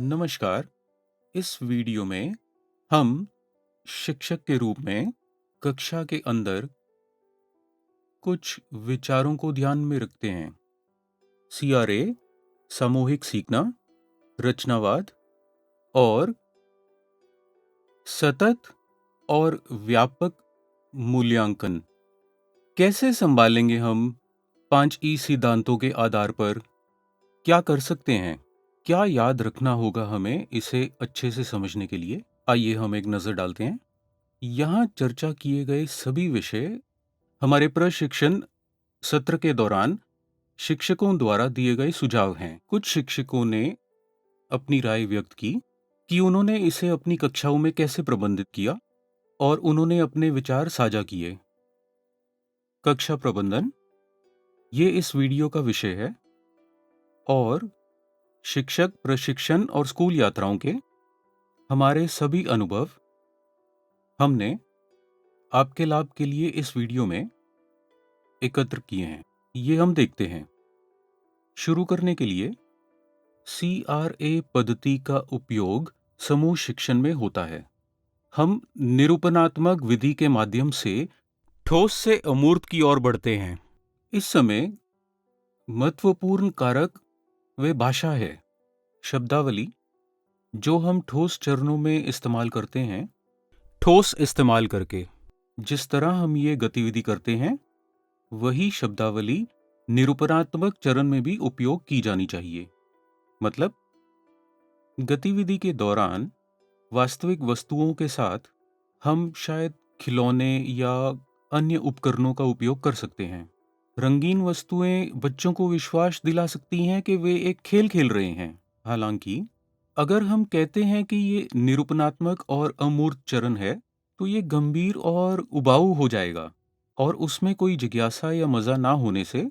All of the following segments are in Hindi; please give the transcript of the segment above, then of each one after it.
नमस्कार। इस वीडियो में हम शिक्षक के रूप में कक्षा के अंदर कुछ विचारों को ध्यान में रखते हैं। सीआरए, सामूहिक सीखना, रचनावाद और सतत और व्यापक मूल्यांकन कैसे संभालेंगे हम 5 ई सिद्धांतों के आधार पर? क्या कर सकते हैं? क्या याद रखना होगा हमें इसे अच्छे से समझने के लिए? आइए हम एक नज़र डालते हैं। यहाँ चर्चा किए गए सभी विषय हमारे प्रशिक्षण सत्र के दौरान शिक्षकों द्वारा दिए गए सुझाव हैं। कुछ शिक्षकों ने अपनी राय व्यक्त की कि उन्होंने इसे अपनी कक्षाओं में कैसे प्रबंधित किया और उन्होंने अपने विचार साझा किए। कक्षा प्रबंधन ये इस वीडियो का विषय है और शिक्षक प्रशिक्षण और स्कूल यात्राओं के हमारे सभी अनुभव हमने आपके लाभ के लिए इस वीडियो में एकत्र किए हैं। ये हम देखते हैं। शुरू करने के लिए सीआरए पद्धति का उपयोग समूह शिक्षण में होता है। हम निरूपणात्मक विधि के माध्यम से ठोस से अमूर्त की ओर बढ़ते हैं। इस समय महत्वपूर्ण कारक वे भाषा है, शब्दावली जो हम ठोस चरणों में इस्तेमाल करते हैं। ठोस इस्तेमाल करके जिस तरह हम ये गतिविधि करते हैं वही शब्दावली निरूपणात्मक चरण में भी उपयोग की जानी चाहिए। मतलब गतिविधि के दौरान वास्तविक वस्तुओं के साथ हम शायद खिलौने या अन्य उपकरणों का उपयोग कर सकते हैं। रंगीन वस्तुएं बच्चों को विश्वास दिला सकती हैं कि वे एक खेल खेल रहे हैं। हालांकि अगर हम कहते हैं कि ये निरूपणात्मक और अमूर्त चरण है तो ये गंभीर और उबाऊ हो जाएगा और उसमें कोई जिज्ञासा या मजा ना होने से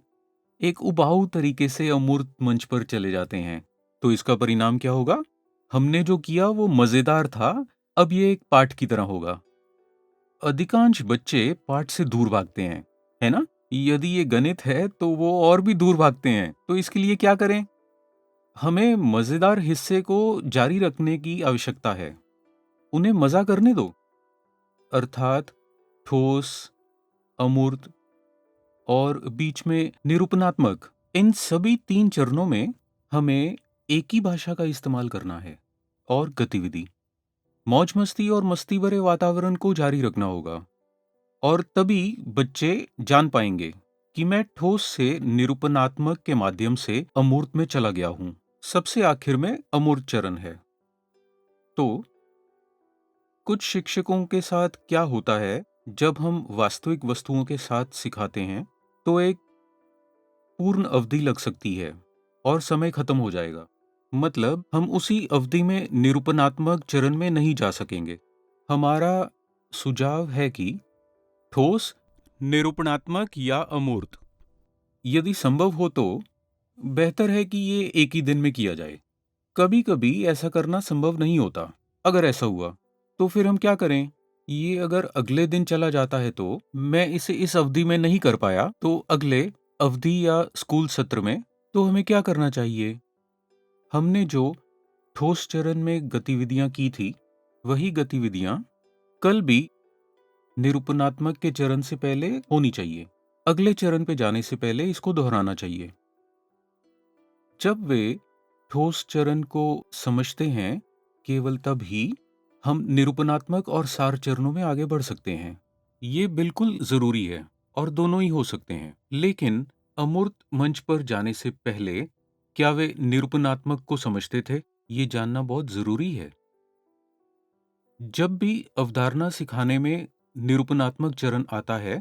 एक उबाऊ तरीके से अमूर्त मंच पर चले जाते हैं। तो इसका परिणाम क्या होगा? हमने जो किया वो मजेदार था, अब ये एक पाठ की तरह होगा। अधिकांश बच्चे पाठ से दूर भागते हैं, है ना? यदि ये गणित है तो वो और भी दूर भागते हैं। तो इसके लिए क्या करें? हमें मजेदार हिस्से को जारी रखने की आवश्यकता है। उन्हें मजा करने दो। अर्थात ठोस, अमूर्त और बीच में निरूपणात्मक, इन सभी 3 चरणों में हमें एक ही भाषा का इस्तेमाल करना है और गतिविधि, मौज मस्ती और मस्ती भरे वातावरण को जारी रखना होगा। और तभी बच्चे जान पाएंगे कि मैं ठोस से निरूपणात्मक के माध्यम से अमूर्त में चला गया हूं। सबसे आखिर में अमूर्त चरण है। तो कुछ शिक्षकों के साथ क्या होता है जब हम वास्तविक वस्तुओं के साथ सिखाते हैं तो एक पूर्ण अवधि लग सकती है और समय खत्म हो जाएगा। मतलब हम उसी अवधि में निरूपणात्मक चरण में नहीं जा सकेंगे। हमारा सुझाव है कि ठोस, निरूपणात्मक या अमूर्त, यदि संभव हो तो बेहतर है कि ये एक ही दिन में किया जाए। कभी कभी ऐसा करना संभव नहीं होता। अगर ऐसा हुआ तो फिर हम क्या करें? ये अगर अगले दिन चला जाता है तो मैं इसे इस अवधि में नहीं कर पाया तो अगले अवधि या स्कूल सत्र में तो हमें क्या करना चाहिए? हमने जो ठोस चरण में गतिविधियां की थी वही गतिविधियां कल भी निरूपणात्मक के चरण से पहले होनी चाहिए। अगले चरण पे जाने से पहले इसको दोहराना चाहिए। जब वे ठोस चरण को समझते हैं केवल तब ही हम निरूपणात्मक और सार चरणों में आगे बढ़ सकते हैं। ये बिल्कुल जरूरी है और दोनों ही हो सकते हैं। लेकिन अमूर्त मंच पर जाने से पहले क्या वे निरूपणात्मक को समझते थे? ये जानना बहुत जरूरी है। जब भी अवधारणा सिखाने में निरूपणात्मक चरण आता है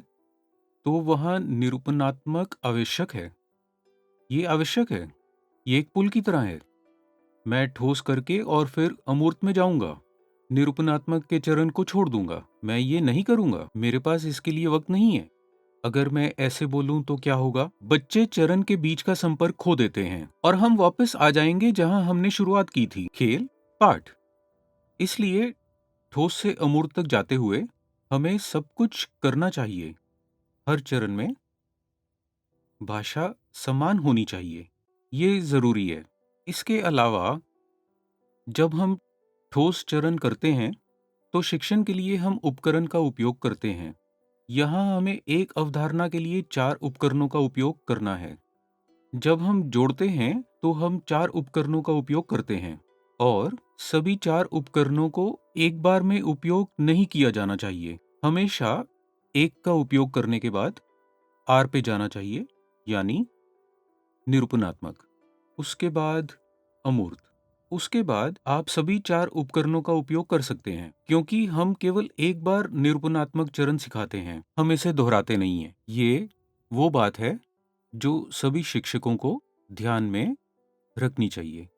तो वहाँ निरूपणात्मक आवश्यक है। ये आवश्यक है। ये एक पुल की तरह है। मैं ठोस करके और फिर अमूर्त में जाऊंगा। निरूपणात्मक के चरण को छोड़ दूंगा। मैं ये नहीं करूंगा। मेरे पास इसके लिए वक्त नहीं है। अगर मैं ऐसे बोलूं तो क्या होगा? बच्चे चरण के बीच का संपर्क खो देते हैं और हम वापस आ जाएंगे जहां हमने शुरुआत की थी, खेल, पाठ। इसलिए ठोस से अमूर्त तक जाते हुए हमें सब कुछ करना चाहिए। हर चरण में भाषा समान होनी चाहिए। ये जरूरी है। इसके अलावा जब हम ठोस चरण करते हैं, तो शिक्षण के लिए हम उपकरण का उपयोग करते हैं। यहाँ हमें एक अवधारणा के लिए 4 उपकरणों का उपयोग करना है। जब हम जोड़ते हैं, तो हम 4 उपकरणों का उपयोग करते हैं और सभी 4 उपकरणों को एक बार में उपयोग नहीं किया जाना चाहिए। हमेशा एक का उपयोग करने के बाद आर पे जाना चाहिए, यानी निरूपणात्मक। उसके बाद अमूर्त। उसके बाद आप सभी 4 उपकरणों का उपयोग कर सकते हैं, क्योंकि हम केवल एक बार निरूपणात्मक चरण सिखाते हैं, हम इसे दोहराते नहीं हैं। ये वो बात है जो सभी शिक्षकों को ध्यान में रखनी चाहिए।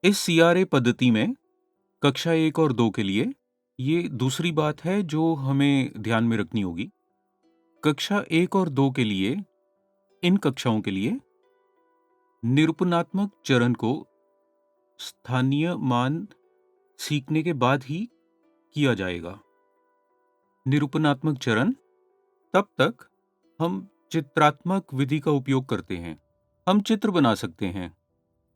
इस सीआरए पद्धति में कक्षा 1 और 2 के लिए ये दूसरी बात है जो हमें ध्यान में रखनी होगी। कक्षा 1 और 2 के लिए, इन कक्षाओं के लिए निरूपणात्मक चरण को स्थानीय मान सीखने के बाद ही किया जाएगा। निरूपणात्मक चरण तब तक हम चित्रात्मक विधि का उपयोग करते हैं। हम चित्र बना सकते हैं।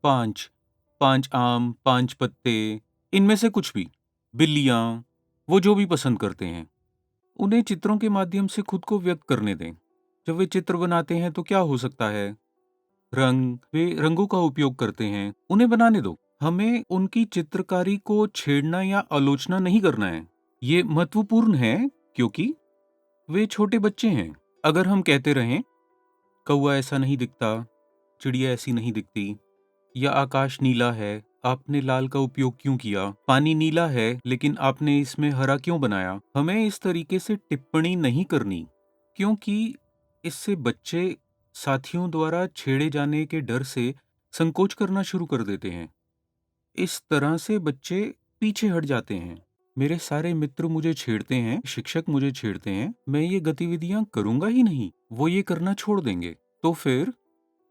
5 आम, 5 पत्ते, इनमें से कुछ भी, बिल्लियां, वो जो भी पसंद करते हैं, उन्हें चित्रों के माध्यम से खुद को व्यक्त करने दें। जब वे चित्र बनाते हैं तो क्या हो सकता है? वे रंगों का उपयोग करते हैं, उन्हें बनाने दो। हमें उनकी चित्रकारी को छेड़ना या आलोचना नहीं करना है। ये महत्वपूर्ण है क्योंकि वे छोटे बच्चे हैं। अगर हम कहते रहें, कौवा ऐसा नहीं दिखता, चिड़िया ऐसी नहीं दिखती, या आकाश नीला है, आपने लाल का उपयोग क्यों किया? पानी नीला है, लेकिन आपने इसमें हरा क्यों बनाया? हमें इस तरीके से टिप्पणी नहीं करनी, क्योंकि इससे बच्चे साथियों द्वारा छेड़े जाने के डर से संकोच करना शुरू कर देते हैं। इस तरह से बच्चे पीछे हट जाते हैं। मेरे सारे मित्र मुझे छेड़ते हैं, शिक्षक मुझे छेड़ते हैं, मैं ये गतिविधियां करूंगा ही नहीं, वो ये करना छोड़ देंगे। तो फिर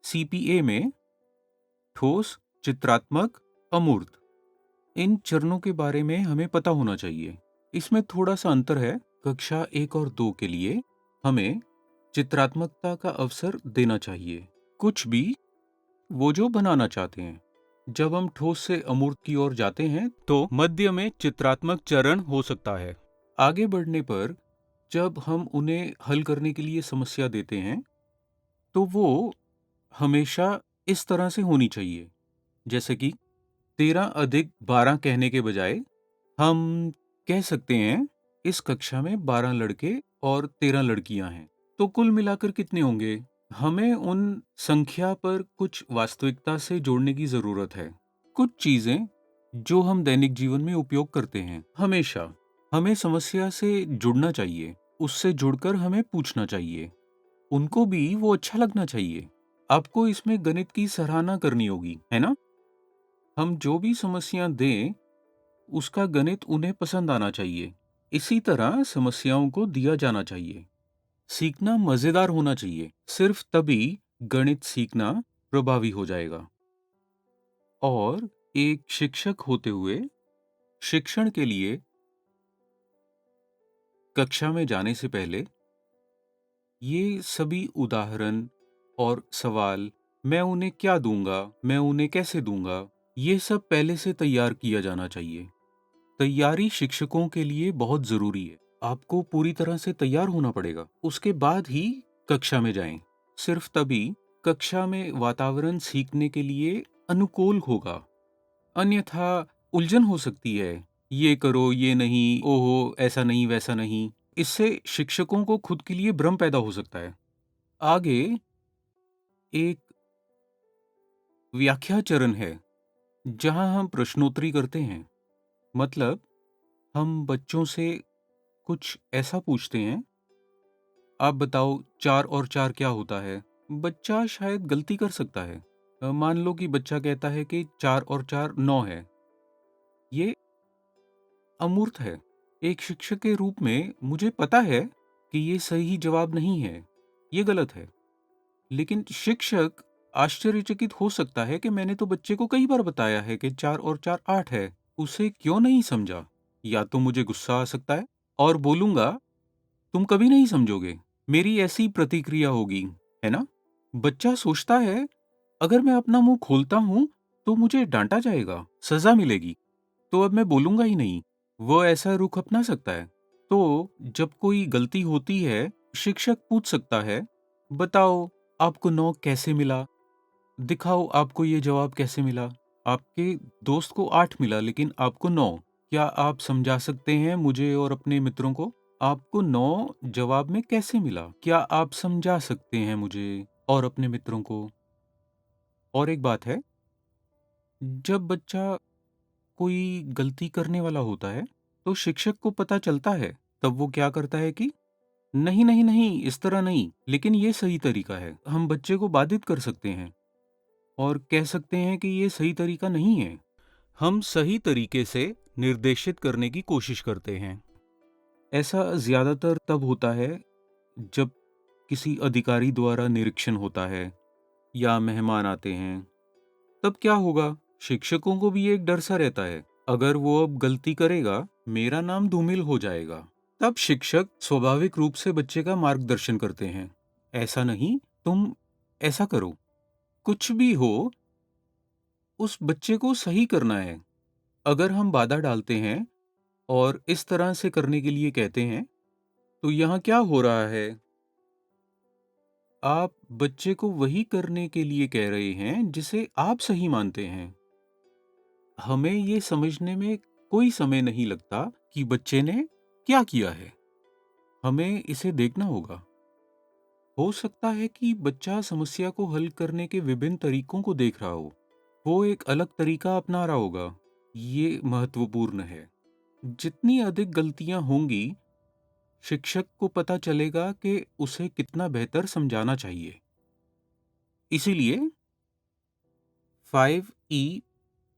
सीपीए में ठोस, चित्रात्मक, अमूर्त, इन चरणों के बारे में हमें पता होना चाहिए। इसमें थोड़ा सा अंतर है। कक्षा 1 और 2 के लिए हमें चित्रात्मकता का अवसर देना चाहिए, कुछ भी वो जो बनाना चाहते हैं। जब हम ठोस से अमूर्त की ओर जाते हैं, तो मध्य में चित्रात्मक चरण हो सकता है। आगे बढ़ने पर जब हम उन्हें हल करने के लिए समस्या देते हैं, तो वो हमेशा इस तरह से होनी चाहिए, जैसे कि 13 अधिक 12 कहने के बजाय हम कह सकते हैं, इस कक्षा में 12 लड़के और 13 लड़कियां हैं, तो कुल मिलाकर कितने होंगे? हमें उन संख्या पर कुछ वास्तविकता से जोड़ने की जरूरत है। कुछ चीजें जो हम दैनिक जीवन में उपयोग करते हैं, हमेशा हमें समस्या से जुड़ना चाहिए, उससे जुड़कर हमें पूछना चाहिए, उनको भी वो अच्छा लगना चाहिए। आपको इसमें गणित की सराहना करनी होगी, है ना? हम जो भी समस्याएं दें, उसका गणित उन्हें पसंद आना चाहिए। इसी तरह समस्याओं को दिया जाना चाहिए। सीखना मजेदार होना चाहिए, सिर्फ तभी गणित सीखना प्रभावी हो जाएगा। और एक शिक्षक होते हुए शिक्षण के लिए कक्षा में जाने से पहले ये सभी उदाहरण और सवाल, मैं उन्हें क्या दूंगा, मैं उन्हें कैसे दूंगा, ये सब पहले से तैयार किया जाना चाहिए। तैयारी शिक्षकों के लिए बहुत जरूरी है। आपको पूरी तरह से तैयार होना पड़ेगा, उसके बाद ही कक्षा में जाएं। सिर्फ तभी कक्षा में वातावरण सीखने के लिए अनुकूल होगा, अन्यथा उलझन हो सकती है। ये करो, ये नहीं, ओहो ऐसा नहीं, वैसा नहीं। इससे शिक्षकों को खुद के लिए भ्रम पैदा हो सकता है। आगे एक व्याख्या चरण है, जहां हम प्रश्नोत्तरी करते हैं। मतलब हम बच्चों से कुछ ऐसा पूछते हैं, आप बताओ 4 और 4 क्या होता है? बच्चा शायद गलती कर सकता है। मान लो कि बच्चा कहता है कि 4 और 4 9 है। ये अमूर्त है। एक शिक्षक के रूप में मुझे पता है कि ये सही जवाब नहीं है, ये गलत है। लेकिन शिक्षक आश्चर्यचकित हो सकता है कि मैंने तो बच्चे को कई बार बताया है कि 4 और 4 8 है, उसे क्यों नहीं समझा? या तो मुझे गुस्सा आ सकता है और बोलूंगा, तुम कभी नहीं समझोगे। मेरी ऐसी प्रतिक्रिया होगी, है ना? बच्चा सोचता है, अगर मैं अपना मुंह खोलता हूं, तो तो मुझे डांटा जाएगा, सजा मिलेगी, तो अब मैं बोलूंगा ही नहीं। वो ऐसा रुख अपना सकता है। तो जब कोई गलती होती है, शिक्षक पूछ सकता है, बताओ आपको 9 कैसे मिला? दिखाओ आपको ये जवाब कैसे मिला? आपके दोस्त को 8 मिला लेकिन आपको 9। क्या आप समझा सकते हैं मुझे और अपने मित्रों को? आपको 9 जवाब में कैसे मिला? क्या आप समझा सकते हैं मुझे और अपने मित्रों को? और एक बात है, जब बच्चा कोई गलती करने वाला होता है, तो शिक्षक को पता चलता है, तब वो क्या करता है कि नहीं, नहीं, नहीं, इस तरह नहीं, लेकिन ये सही तरीका है। हम बच्चे को बाधित कर सकते हैं और कह सकते हैं कि ये सही तरीका नहीं है। हम सही तरीके से निर्देशित करने की कोशिश करते हैं। ऐसा ज़्यादातर तब होता है जब किसी अधिकारी द्वारा निरीक्षण होता है या मेहमान आते हैं। तब क्या होगा? शिक्षकों को भी एक डर सा रहता है। अगर वो अब गलती करेगा, मेरा नाम धूमिल हो जाएगा। तब शिक्षक स्वाभाविक रूप से बच्चे का मार्गदर्शन करते हैं। ऐसा नहीं, तुम ऐसा करो। कुछ भी हो, उस बच्चे को सही करना है। अगर हम बाधा डालते हैं और इस तरह से करने के लिए कहते हैं, तो यहाँ क्या हो रहा है? आप बच्चे को वही करने के लिए कह रहे हैं जिसे आप सही मानते हैं। हमें ये समझने में कोई समय नहीं लगता कि बच्चे ने क्या किया है। हमें इसे देखना होगा। हो सकता है कि बच्चा समस्या को हल करने के विभिन्न तरीकों को देख रहा हो। वो एक अलग तरीका अपना रहा होगा। ये महत्वपूर्ण है। जितनी अधिक गलतियां होंगी, शिक्षक को पता चलेगा कि उसे कितना बेहतर समझाना चाहिए। इसीलिए 5E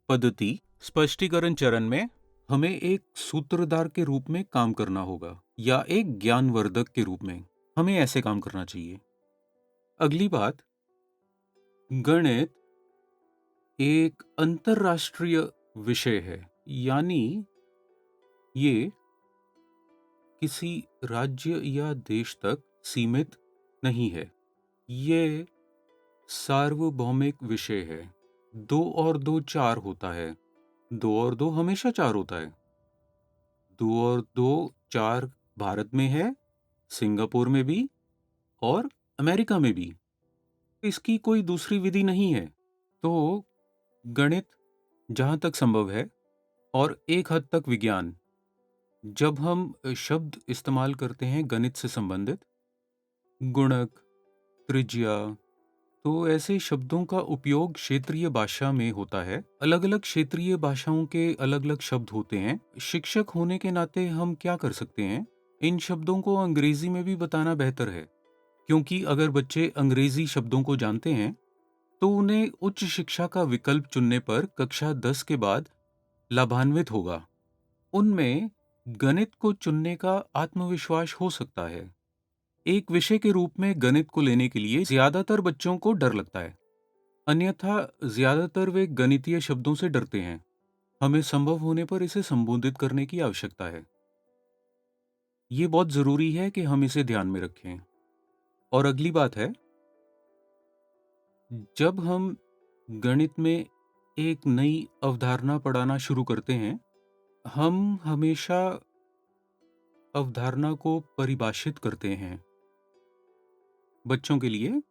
पद्धति स्पष्टीकरण चरण में हमें एक सूत्रधार के रूप में काम करना होगा या एक ज्ञानवर्धक के रूप में। हमें ऐसे काम करना चाहिए। अगली बात, गणित एक अंतरराष्ट्रीय विषय है, यानी ये किसी राज्य या देश तक सीमित नहीं है। ये सार्वभौमिक विषय है। 2 और 2 4 होता है। 2 और 2 हमेशा 4 होता है। 2 और 2 4 भारत में है, सिंगापुर में भी और अमेरिका में भी। इसकी कोई दूसरी विधि नहीं है। तो गणित जहाँ तक संभव है और एक हद तक विज्ञान, जब हम शब्द इस्तेमाल करते हैं गणित से संबंधित, गुणक, त्रिज्या, तो ऐसे शब्दों का उपयोग क्षेत्रीय भाषा में होता है। अलग-अलग क्षेत्रीय भाषाओं के अलग-अलग शब्द होते हैं। शिक्षक होने के नाते हम क्या कर सकते हैं? इन शब्दों को अंग्रेजी में भी बताना बेहतर है, क्योंकि अगर बच्चे अंग्रेजी शब्दों को जानते हैं, तो उन्हें उच्च शिक्षा का विकल्प चुनने पर कक्षा 10 के बाद लाभान्वित होगा। उनमें गणित को चुनने का आत्मविश्वास हो सकता है। एक विषय के रूप में गणित को लेने के लिए ज्यादातर बच्चों को डर लगता है। अन्यथा ज्यादातर वे गणितीय शब्दों से डरते हैं। हमें संभव होने पर इसे संबोधित करने की आवश्यकता है। ये बहुत जरूरी है कि हम इसे ध्यान में रखें। और अगली बात है, जब हम गणित में एक नई अवधारणा पढ़ाना शुरू करते हैं, हम हमेशा अवधारणा को परिभाषित करते हैं। बच्चों के लिए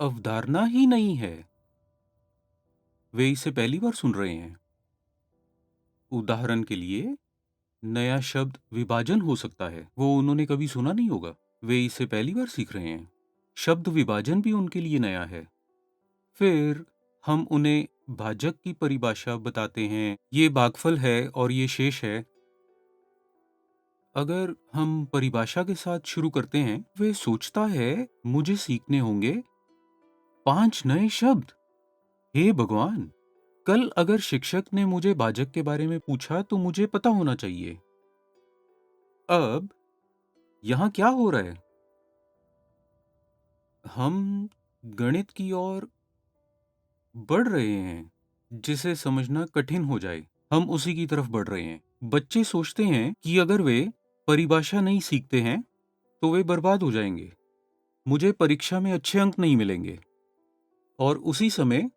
अवधारणा ही नहीं है, वे इसे पहली बार सुन रहे हैं। उदाहरण के लिए, नया शब्द विभाजन हो सकता है, वो उन्होंने कभी सुना नहीं होगा, वे इसे पहली बार सीख रहे हैं। शब्द विभाजन भी उनके लिए नया है। फिर हम उन्हें भाजक की परिभाषा बताते हैं, ये भागफल है और ये शेष है। अगर हम परिभाषा के साथ शुरू करते हैं, वे सोचता है मुझे सीखने होंगे 5 नए शब्द। हे भगवान! कल अगर शिक्षक ने मुझे भाजक के बारे में पूछा तो मुझे पता होना चाहिए। अब यहाँ क्या हो रहा है? हम गणित की ओर बढ़ रहे हैं, जिसे समझना कठिन हो जाए। हम उसी की तरफ बढ़ रहे हैं। बच्चे सोचते हैं कि अगर वे परिभाषा नहीं सीखते हैं, तो वे बर्बाद हो जाएंगे। मुझे परीक्षा में अच्छे अंक नहीं मिलेंगे। और उसी समय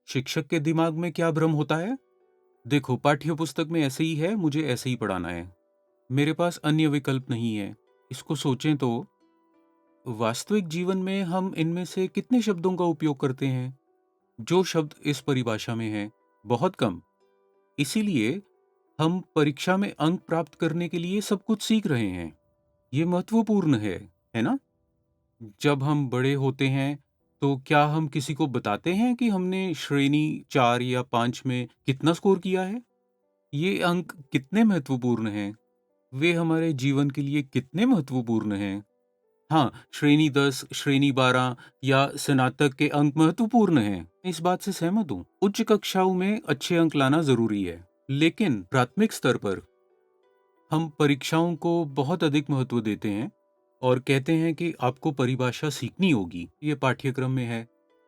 शिक्षक के दिमाग में क्या भ्रम होता है? देखो, पाठ्य पुस्तक में ऐसे ही है, मुझे ऐसे ही पढ़ाना है। मेरे पास अन्य विकल्प नहीं है। इसको सोचें तो वास्तविक जीवन में हम इनमें से कितने शब्दों का उपयोग करते हैं? जो शब्द इस परिभाषा में हैं, बहुत कम। इसीलिए हम परीक्षा में अंक प्राप्त करने के लिए सब कुछ सीख रहे हैं। ये महत्वपूर्ण है ना? जब हम बड़े होते हैं, तो क्या हम किसी को बताते हैं कि हमने श्रेणी 4 या 5 में कितना स्कोर किया है? ये अंक कितने महत्वपूर्ण हैं? वे हमारे जीवन के लिए कितने महत्वपूर्ण हैं? हाँ, श्रेणी 10, श्रेणी 12 या स्नातक के अंक महत्वपूर्ण हैं। मैं इस बात से सहमत हूँ। उच्च कक्षाओं में अच्छे अंक लाना ज़रूरी है। लेकिन प्राथमिक स्तर पर हम परीक्षाओं को बहुत अधिक महत्व देते हैं और कहते हैं कि आपको परिभाषा सीखनी होगी, ये पाठ्यक्रम में है।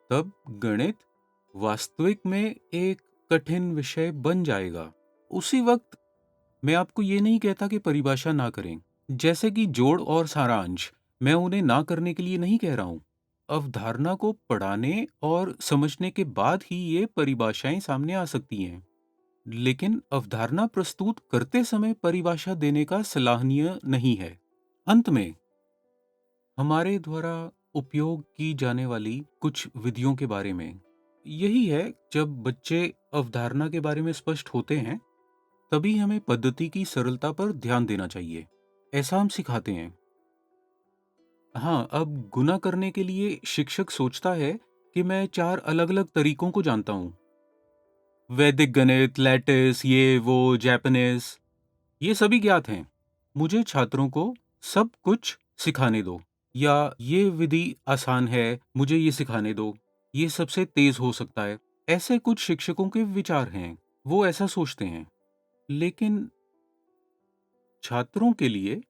तब गणित वास्तविक में एक कठिन विषय बन जाएगा। उसी वक्त मैं आपको ये नहीं कहता कि परिभाषा ना करें। जैसे कि जोड़ और सारांश, मैं उन्हें ना करने के लिए नहीं कह रहा हूँ। अवधारणा को पढ़ाने और समझने के बाद ही ये परिभाषाएं सामने आ सकती हैं। लेकिन अवधारणा प्रस्तुत करते समय परिभाषा देने का सलाहनीय नहीं है। अंत में हमारे द्वारा उपयोग की जाने वाली कुछ विधियों के बारे में यही है। जब बच्चे अवधारणा के बारे में स्पष्ट होते हैं, तभी हमें पद्धति की सरलता पर ध्यान देना चाहिए। ऐसा हम सिखाते हैं। हाँ, अब गुना करने के लिए शिक्षक सोचता है कि मैं 4 अलग-अलग तरीकों को जानता हूँ। वैदिक गणित, लैटिस, ये वो, जापानीज़, ये सभी ज्ञात हैं। मुझे छात्रों को सब कुछ सिखाने दो, या ये विधि आसान है, मुझे ये सिखाने दो, ये सबसे तेज हो सकता है। ऐसे कुछ शिक्षकों के विचार हैं, वो ऐसा सोचते हैं। लेकिन छात्रों के लिए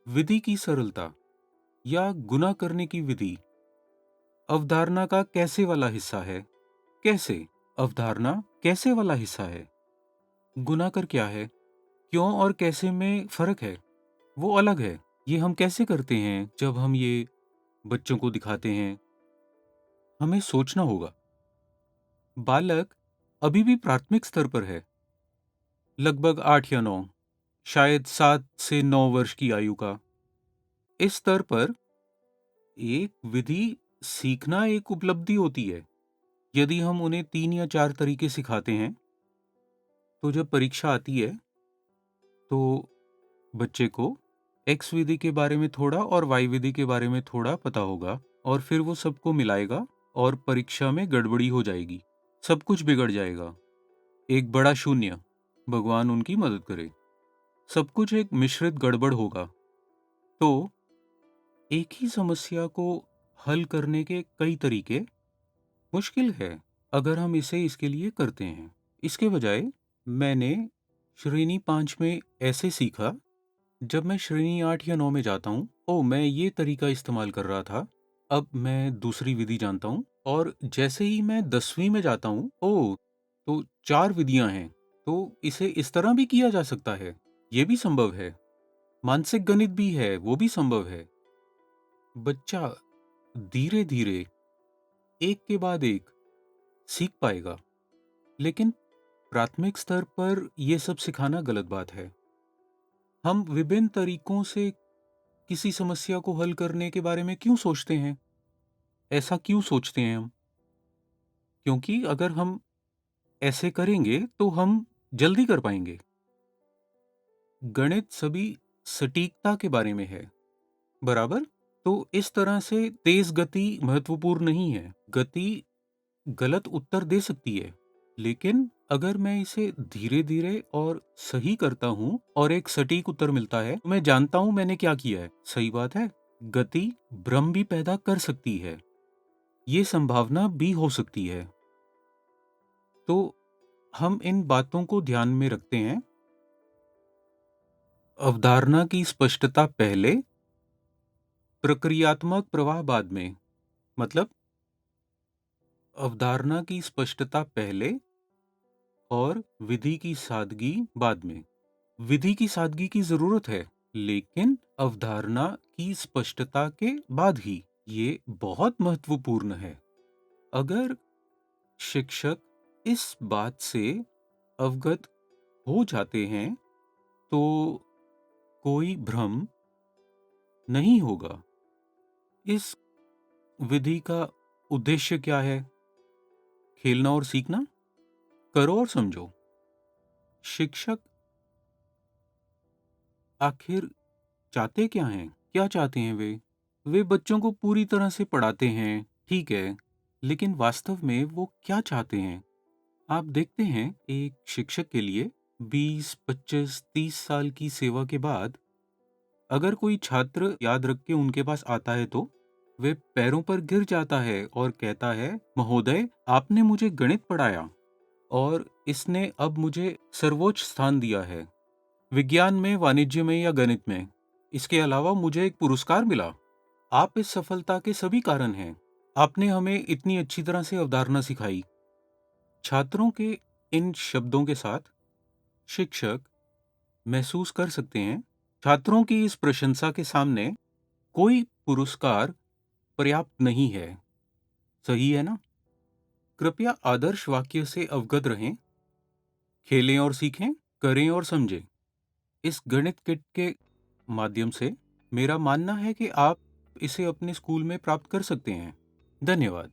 विधि की सरलता या गुना करने की विधि अवधारणा का कैसे वाला हिस्सा है। कैसे? अवधारणा कैसे वाला हिस्सा है। गुना कर क्या है, क्यों और कैसे में फर्क है, वो अलग है। ये हम कैसे करते हैं? जब हम ये बच्चों को दिखाते हैं, हमें सोचना होगा। बालक अभी भी प्राथमिक स्तर पर है, लगभग 8 या 9, शायद 7 से 9 वर्ष की आयु का। इस स्तर पर एक विधि सीखना एक उपलब्धि होती है। यदि हम उन्हें 3 या 4 तरीके सिखाते हैं, तो जब परीक्षा आती है, तो बच्चे को एक्स विधि के बारे में थोड़ा और वाई विधि के बारे में थोड़ा पता होगा, और फिर वो सबको मिलाएगा और परीक्षा में गड़बड़ी हो जाएगी। सब कुछ बिगड़ जाएगा। एक बड़ा शून्य, भगवान उनकी मदद करे। सब कुछ एक मिश्रित गड़बड़ होगा। तो एक ही समस्या को हल करने के कई तरीके मुश्किल है अगर हम इसे इसके लिए करते हैं। इसके बजाय मैंने श्रेणी 5 में ऐसे सीखा। जब मैं श्रेणी 8 या 9 में जाता हूँ, ओह! मैं ये तरीका इस्तेमाल कर रहा था, अब मैं दूसरी विधि जानता हूँ। और जैसे ही मैं 10वीं में जाता हूँ, ओह! तो 4 विधियाँ हैं, तो इसे इस तरह भी किया जा सकता है, ये भी संभव है। मानसिक गणित भी है, वो भी संभव है। बच्चा धीरे-धीरे एक के बाद एक सीख पाएगा। लेकिन प्राथमिक स्तर पर ये सब सिखाना गलत बात है। हम विभिन्न तरीकों से किसी समस्या को हल करने के बारे में क्यों सोचते हैं? ऐसा क्यों सोचते हैं हम? क्योंकि अगर हम ऐसे करेंगे तो हम जल्दी कर पाएंगे। गणित सभी सटीकता के बारे में है, बराबर? तो इस तरह से तेज गति महत्वपूर्ण नहीं है। गति गलत उत्तर दे सकती है, लेकिन अगर मैं इसे धीरे-धीरे और सही करता हूँ और एक सटीक उत्तर मिलता है, तो मैं जानता हूँ मैंने क्या किया है। सही बात है। गति भ्रम भी पैदा कर सकती है। ये संभावना भी हो सकती है। तो हम इन बातों को ध्यान में रखते हैं। अवधारणा की स्पष्टता पहले, प्रक्रियात्मक प्रवाह बाद में। मतलब अवधारणा की स्पष्टता पहले और विधि की सादगी बाद में। विधि की सादगी की जरूरत है, लेकिन अवधारणा की स्पष्टता के बाद ही। ये बहुत महत्वपूर्ण है। अगर शिक्षक इस बात से अवगत हो जाते हैं तो कोई भ्रम नहीं होगा। इस विधि का उद्देश्य क्या है? खेलना और सीखना? करो और समझो। शिक्षक आखिर चाहते क्या हैं? क्या चाहते हैं वे? वे बच्चों को पूरी तरह से पढ़ाते हैं, ठीक है, लेकिन वास्तव में वो क्या चाहते हैं? आप देखते हैं, एक शिक्षक के लिए 20, 25, 30 साल की सेवा के बाद अगर कोई छात्र याद रख के उनके पास आता है तो वे पैरों पर गिर जाता है और कहता है, महोदय, आपने मुझे गणित पढ़ाया और इसने अब मुझे सर्वोच्च स्थान दिया है। विज्ञान में, वाणिज्य में या गणित में। इसके अलावा मुझे एक पुरस्कार मिला। आप इस सफलता के सभी कारण हैं। आपने हमें इतनी अच्छी तरह से अवधारणा सिखाई। छात्रों के इन शब्दों के साथ शिक्षक महसूस कर सकते हैं, छात्रों की इस प्रशंसा के सामने कोई पुरस्कार पर्याप्त नहीं है। सही है ना? कृपया आदर्श वाक्य से अवगत रहें। खेलें और सीखें, करें और समझें। इस गणित किट के माध्यम से मेरा मानना है कि आप इसे अपने स्कूल में प्राप्त कर सकते हैं। धन्यवाद।